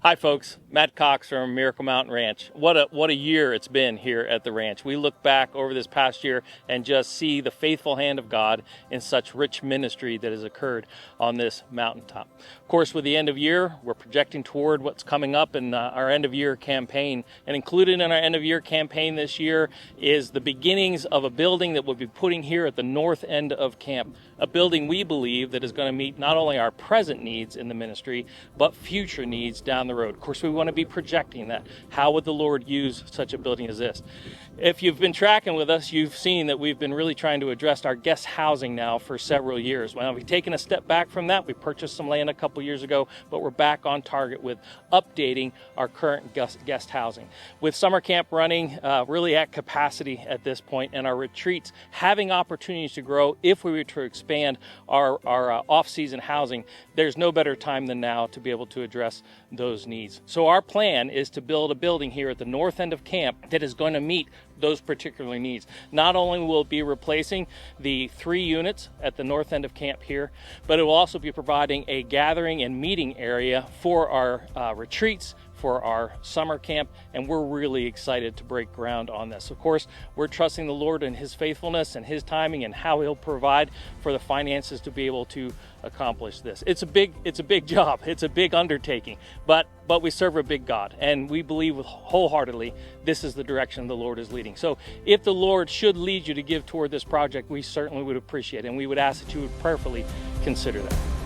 Hi folks, Matt Cox from Miracle Mountain Ranch. What a year it's been here at the ranch. We look back over this past year and just see the faithful hand of God in such rich ministry that has occurred on this mountaintop. Of course, with the end of year, we're projecting toward what's coming up in our end of year campaign. And included in our end of year campaign this year is the beginnings of a building that we'll be putting here at the north end of camp. A building we believe that is going to meet not only our present needs in the ministry, but future needs down the road. Of course, we want to be projecting that. How would the Lord use such a building as this? If you've been tracking with us, you've seen that we've been really trying to address our guest housing now for several years. Well, we've taken a step back from that. We purchased some land a couple years ago, but we're back on target with updating our current guest housing. With summer camp running really at capacity at this point, and our retreats having opportunities to grow if we were to expand our off-season housing, there's no better time than now to be able to address those needs. So our plan is to build a building here at the north end of camp that is going to meet those particular needs. Not only will it be replacing the 3 units at the north end of camp here, but it will also be providing a gathering and meeting area for our retreats, for our summer camp, and we're really excited to break ground on this. Of course, we're trusting the Lord in His faithfulness and His timing and how He'll provide for the finances to be able to accomplish this. It's a big job. It's a big undertaking, but we serve a big God, and we believe wholeheartedly this is the direction the Lord is leading. So if the Lord should lead you to give toward this project, we certainly would appreciate it, and we would ask that you would prayerfully consider that.